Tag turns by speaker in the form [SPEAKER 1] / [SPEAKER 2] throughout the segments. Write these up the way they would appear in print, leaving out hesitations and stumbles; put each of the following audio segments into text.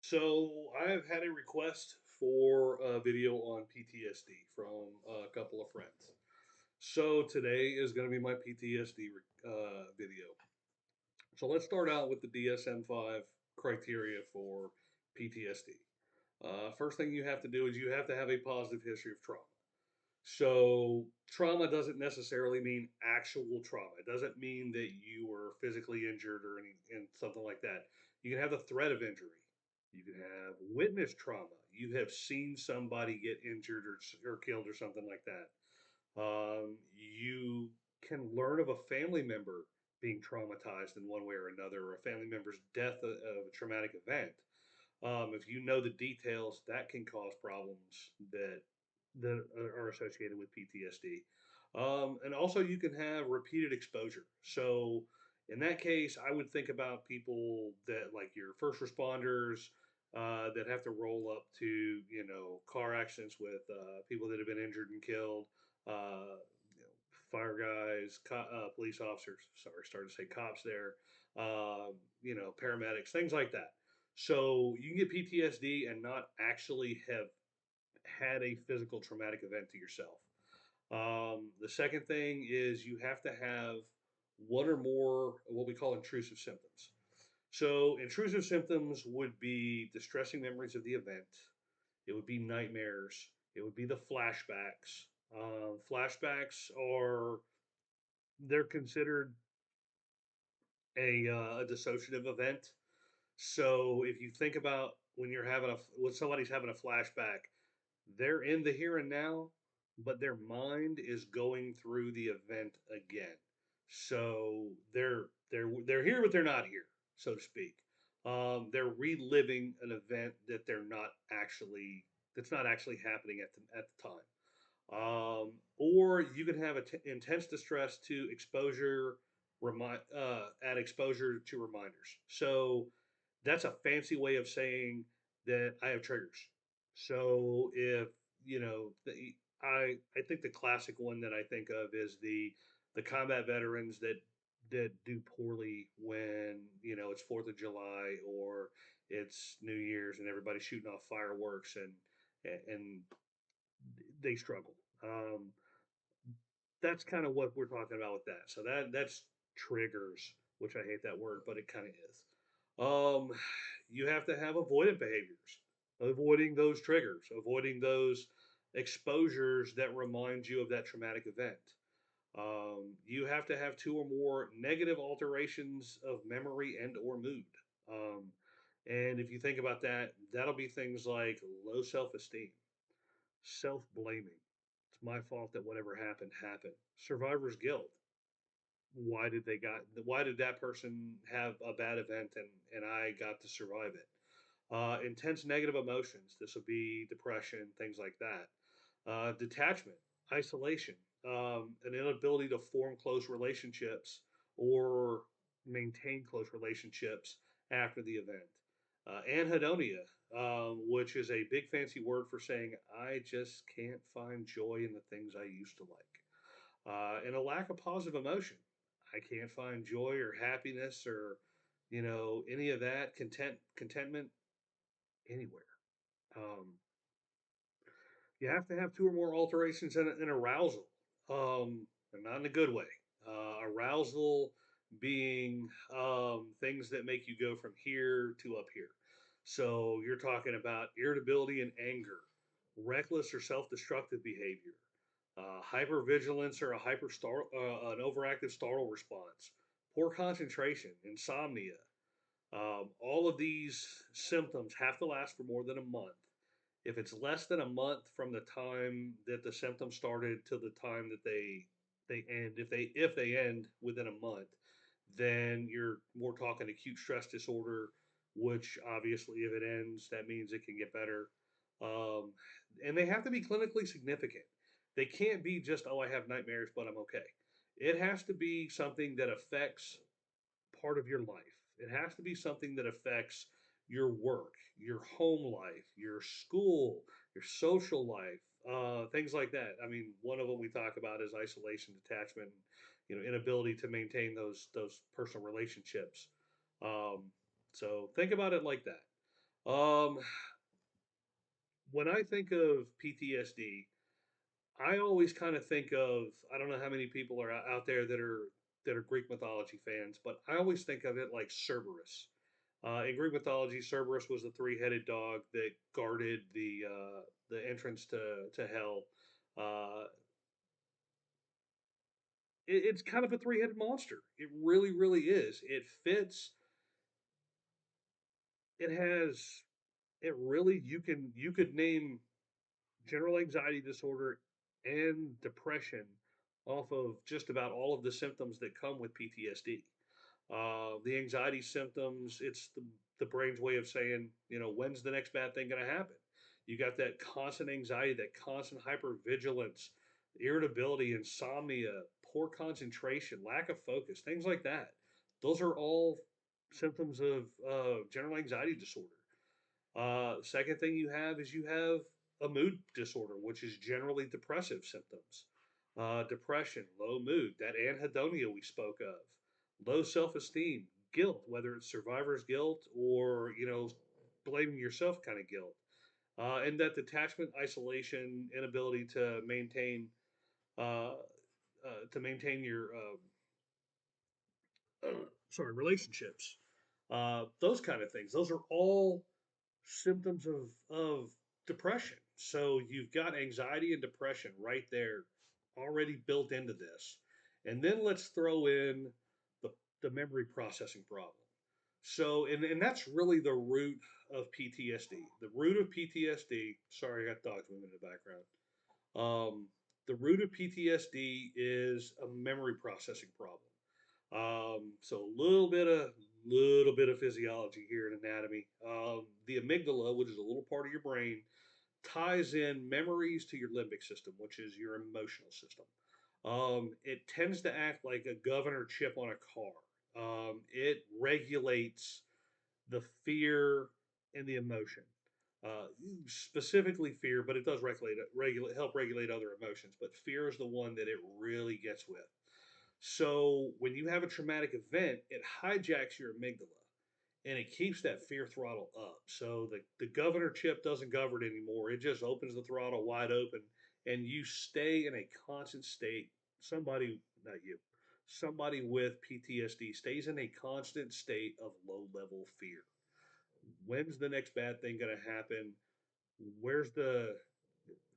[SPEAKER 1] So I've had a request for a video on PTSD from a couple of friends. So today is going to be my PTSD video. So let's start out with the DSM-5 criteria for PTSD. First thing you have to do is you have to have a positive history of trauma. So trauma doesn't necessarily mean actual trauma. It doesn't mean that you were physically injured or and something like that. You can have the threat of injury. You can have witness trauma. You have seen somebody get injured or killed or something like that. You can learn of a family member being traumatized in one way or another, or a family member's death of a traumatic event. If you know the details, that can cause problems that are associated with PTSD. And also, you can have repeated exposure. So, in that case, I would think about people that, like your first responders, that have to roll up to car accidents with people that have been injured and killed. Fire guys, police officers. Sorry, started to say cops there. Paramedics, things like that. So you can get PTSD and not actually have had a physical traumatic event to yourself. The second thing is you have to have one or more what we call intrusive symptoms. So intrusive symptoms would be distressing memories of the event. It would be nightmares. It would be the flashbacks. Flashbacks are they're considered a dissociative event. So if you think about when somebody's having a flashback, they're in the here and now, but their mind is going through the event again. So they're here, but they're not here, so to speak. They're reliving an event that's not actually happening at the time. Or you can have intense distress to add exposure to reminders. So that's a fancy way of saying that I have triggers. So if you know, I think the classic one that I think of is the combat veterans that do poorly when it's Fourth of July or it's New Year's and everybody's shooting off fireworks and they struggle. That's kind of what we're talking about with that. So that's triggers, which I hate that word, but it kind of is. You have to have avoidant behaviors, avoiding those triggers, avoiding those exposures that remind you of that traumatic event. You have to have two or more negative alterations of memory and or mood. Um, and if you think about that, that'll be things like low self-esteem, self-blaming. It's my fault that whatever happened happened. Survivor's guilt. Why did that person have a bad event and I got to survive it? Intense negative emotions. This would be depression, things like that. Detachment, isolation, an inability to form close relationships or maintain close relationships after the event. Anhedonia, which is a big fancy word for saying I just can't find joy in the things I used to like. And a lack of positive emotion. I can't find joy or happiness or any of that contentment anywhere. Um, you have to have two or more alterations in arousal, and not in a good way. Arousal being things that make you go from here to up here. So you're talking about irritability and anger, reckless or self-destructive behavior, hypervigilance or an overactive startle response, poor concentration, insomnia. All of these symptoms have to last for more than a month. If it's less than a month from the time that the symptoms started to the time that they end, if they end within a month, then you're more talking acute stress disorder, which obviously if it ends, that means it can get better. Um, and they have to be clinically significant. They can't be just, oh, I have nightmares, but I'm okay. It has to be something that affects part of your life. It has to be something that affects your work, your home life, your school, your social life, things like that. I mean, one of them we talk about is isolation, detachment, inability to maintain those personal relationships. Um, so think about it like that. Um, when I think of PTSD, I always kind of think of, I don't know how many people are out there that are Greek mythology fans, but I always think of it like Cerberus. In Greek mythology, Cerberus was the three-headed dog that guarded the entrance to hell. Uh, it's kind of a three-headed monster. It really, really is. It fits. It has. It really, you could name general anxiety disorder and depression off of just about all of the symptoms that come with PTSD. The anxiety symptoms, it's the brain's way of saying, when's the next bad thing going to happen? You got that constant anxiety, that constant hypervigilance, irritability, insomnia, poor concentration, lack of focus, things like that. Those are all symptoms of general anxiety disorder. Second thing you have is you have a mood disorder, which is generally depressive symptoms. Depression, low mood, that anhedonia we spoke of, low self-esteem, guilt, whether it's survivor's guilt or blaming yourself kind of guilt, and that detachment, isolation, inability uh, to maintain your relationships, those kind of things. Those are all symptoms of depression. So you've got anxiety and depression right there already built into this. And then let's throw in the, the memory processing problem. So, and that's really the root of PTSD. The root of PTSD, sorry, I got dogs moving in the background. The root of PTSD is a memory processing problem. So a little bit of physiology here in anatomy. The amygdala, which is a little part of your brain, ties in memories to your limbic system, which is your emotional system. It tends to act like a governor chip on a car. It regulates the fear and the emotion. Uh, Specifically fear, but it does help regulate other emotions. But fear is the one that it really gets with. So when you have a traumatic event, it hijacks your amygdala and it keeps that fear throttle up. So the governor chip doesn't govern anymore. It just opens the throttle wide open and you stay in a constant state. Somebody, not you, somebody with PTSD stays in a constant state of low level fear. When's the next bad thing going to happen? Where's the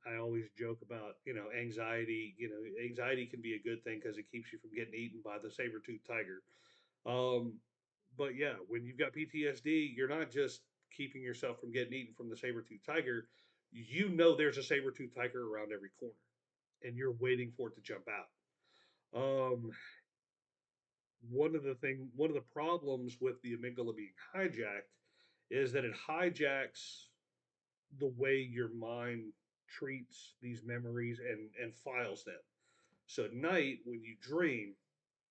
[SPEAKER 1] I always joke about, anxiety. Anxiety can be a good thing because it keeps you from getting eaten by the saber-toothed tiger. Um, but yeah, when you've got PTSD, you're not just keeping yourself from getting eaten from the saber-toothed tiger. You know there's a saber-toothed tiger around every corner, and you're waiting for it to jump out. Um, one of the problems with the amygdala being hijacked is that it hijacks the way your mind treats these memories and files them. So at night, when you dream,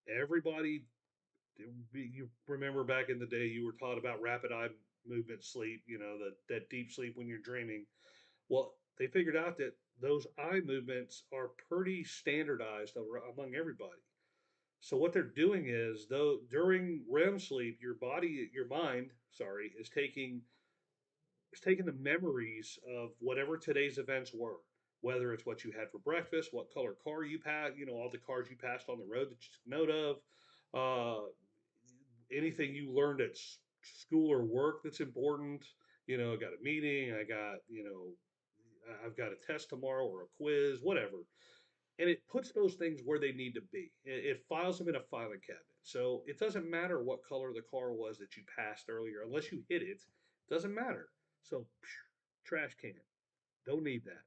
[SPEAKER 1] everybody, you remember back in the day, you were taught about rapid eye movement sleep, that deep sleep when you're dreaming. Well, they figured out that those eye movements are pretty standardized among everybody. So what they're doing is, though, during REM sleep, your mind, sorry, is taking the memories of whatever today's events were, whether it's what you had for breakfast, what color car you passed, all the cars you passed on the road that you took note of, uh, anything you learned at school or work that's important. I got a meeting, I've got a test tomorrow or a quiz, whatever. And it puts those things where they need to be. It files them in a filing cabinet. So it doesn't matter what color the car was that you passed earlier, unless you hit it, doesn't matter. So trash can. Don't need that.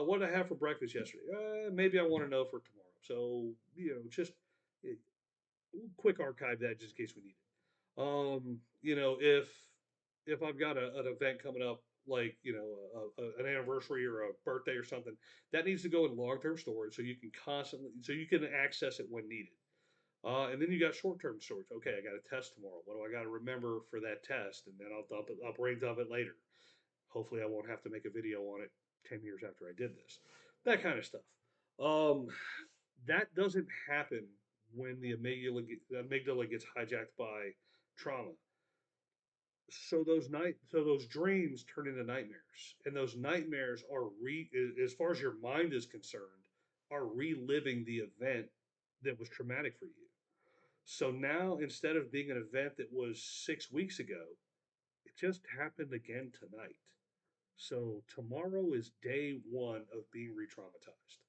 [SPEAKER 1] What did I have for breakfast yesterday? Maybe I want to know for tomorrow. So just uh, quick archive that just in case we need it. If I've got an event coming up, like an anniversary or a birthday or something, that needs to go in long term storage so you can access it when needed. And then you got short term storage. Okay, I got a test tomorrow. What do I got to remember for that test? And then I'll dump it. I'll brain dump it later. Hopefully, I won't have to make a video on it 10 years after I did this. That kind of stuff. Um, that doesn't happen when the amygdala gets hijacked by trauma. So those dreams turn into nightmares, and those nightmares are as far as your mind is concerned, are reliving the event that was traumatic for you. So now, instead of being an event that was 6 weeks ago, it just happened again tonight. So tomorrow is day one of being re-traumatized.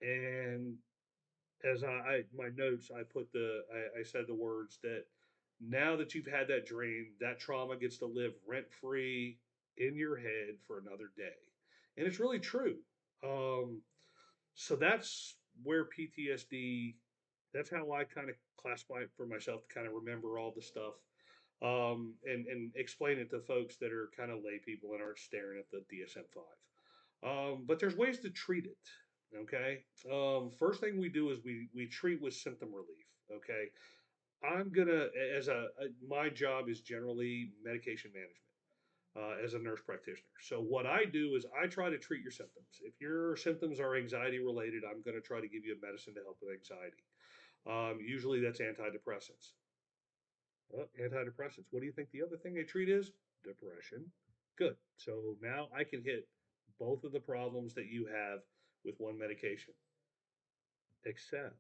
[SPEAKER 1] And as my notes, I said the words that now that you've had that dream, that trauma gets to live rent free in your head for another day, and it's really true. Um, so that's where PTSD. That's how I kind of classify it for myself to kind of remember all the stuff, and explain it to folks that are kind of lay people and aren't staring at the DSM-5. But there's ways to treat it. Okay. First thing we do is we treat with symptom relief. Okay. I'm gonna as my job is generally medication management as a nurse practitioner. So what I do is I try to treat your symptoms. If your symptoms are anxiety related, I'm going to try to give you a medicine to help with anxiety. Usually that's antidepressants. Well, antidepressants. What do you think the other thing they treat is? Depression. Good. So now I can hit both of the problems that you have with one medication. Except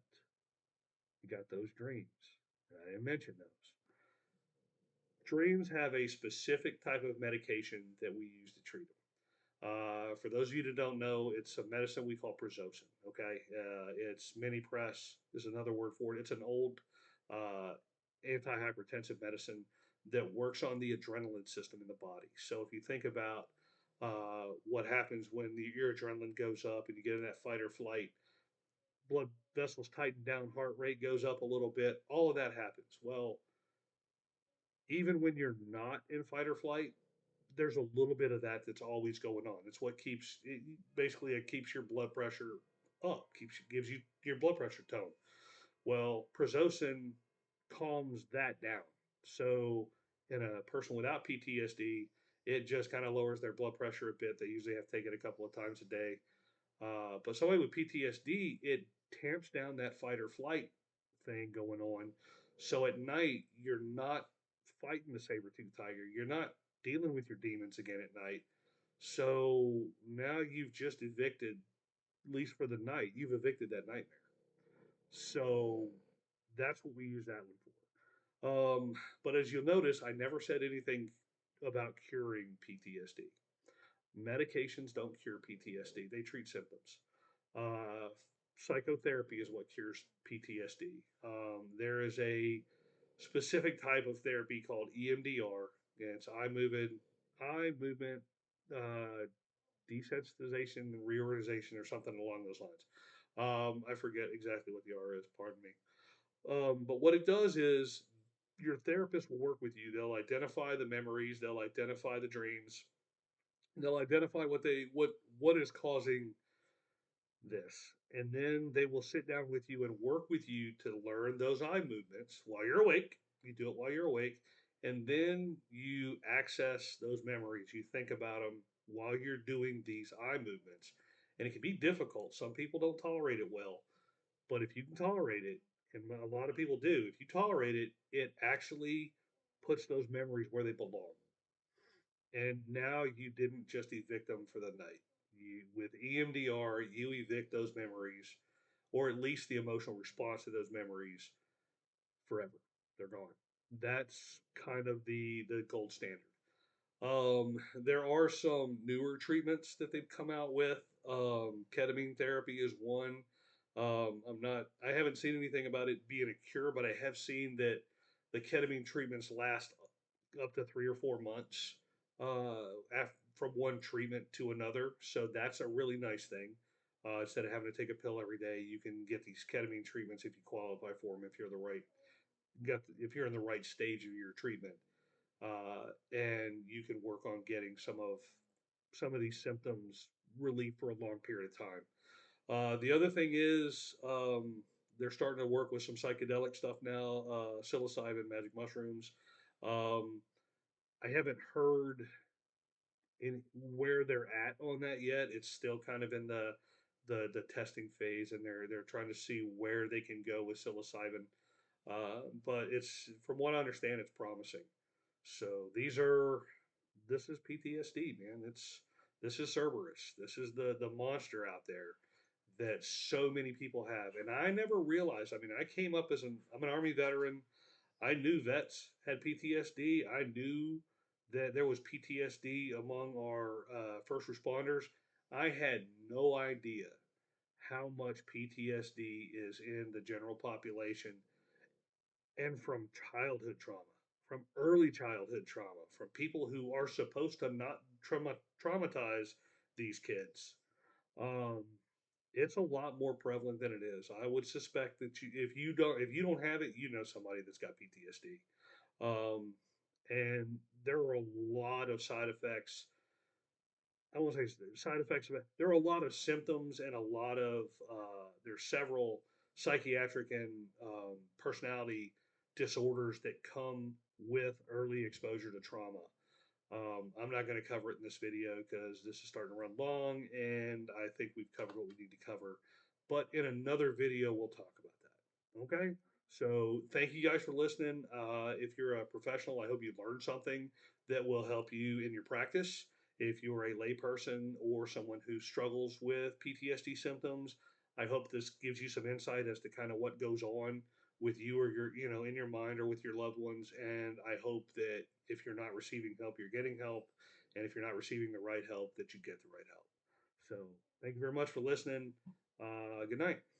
[SPEAKER 1] you got those dreams. I didn't mention those. Dreams have a specific type of medication that we use to treat them. For those of you that don't know, it's a medicine we call Prozocin. Okay, it's mini-press is another word for it. It's an old uh, antihypertensive medicine that works on the adrenaline system in the body. So if you think about what happens when your adrenaline goes up and you get in that fight or flight, blood vessels tighten down, heart rate goes up a little bit, all of that happens. Well, even when you're not in fight or flight, there's a little bit of that that's always going on. It's what keeps it, basically it keeps your blood pressure up, gives you your blood pressure tone. Well, Prozocin calms that down. So in a person without PTSD, it just kind of lowers their blood pressure a bit. They usually have to take it a couple of times a day. But somebody with PTSD, it tamps down that fight or flight thing going on. So at night, you're not fighting the saber tooth tiger. You're not dealing with your demons again at night. So now you've just evicted, at least for the night, you've evicted that nightmare. So that's what we use that one for. But as you'll notice, I never said anything about curing PTSD. Medications don't cure PTSD, they treat symptoms. Uh, Psychotherapy is what cures PTSD. There is a specific type of therapy called EMDR. And it's eye movement desensitization, reorganization, or something along those lines. I forget exactly what the R is. Pardon me. But what it does is your therapist will work with you. They'll identify the memories. They'll identify the dreams. They'll identify what is causing this. And then they will sit down with you and work with you to learn those eye movements while you're awake. You do it while you're awake. And then you access those memories. You think about them while you're doing these eye movements. And it can be difficult. Some people don't tolerate it well. But if you can tolerate it, and a lot of people do, if you tolerate it, it actually puts those memories where they belong. And now you didn't just evict them for the night. With EMDR, you evict those memories, or at least the emotional response to those memories, forever. They're gone. That's kind of the gold standard. There are some newer treatments that they've come out with. Ketamine therapy is one. I haven't seen anything about it being a cure, but I have seen that the ketamine treatments last up to 3 or 4 months from one treatment to another. So that's a really nice thing. Instead of having to take a pill every day, you can get these ketamine treatments if you qualify for them. If you're the right, if you're in the right stage of your treatment, and you can work on getting some of these symptoms relief for a long period of time. The other thing is they're starting to work with some psychedelic stuff now, psilocybin, magic mushrooms. Um, I haven't heard in where they're at on that yet. It's still kind of in the testing phase, and they're trying to see where they can go with psilocybin. But it's from what I understand, it's promising. So this is PTSD, man. This is Cerberus. This is the monster out there that so many people have. And I never realized, I mean, I came up I'm an Army veteran. I knew vets had PTSD. I knew that there was PTSD among our first responders. I had no idea how much PTSD is in the general population and from childhood trauma, from early childhood trauma, from people who are supposed to not traumatize these kids. Um, it's a lot more prevalent than it is. I would suspect that if you don't have it, you know somebody that's got PTSD. Um, and there are a lot of side effects. I won't say side effects of it. There are a lot of symptoms and a lot of there's several psychiatric and personality disorders that come with early exposure to trauma. I'm not going to cover it in this video because this is starting to run long, and I think we've covered what we need to cover. But in another video, we'll talk about that. Okay? So thank you guys for listening. If you're a professional, I hope you learned something that will help you in your practice. If you're a layperson or someone who struggles with PTSD symptoms, I hope this gives you some insight as to kind of what goes on with you or in your mind or with your loved ones. And I hope that if you're not receiving help, you're getting help. And if you're not receiving the right help, that you get the right help. So thank you very much for listening. Good night.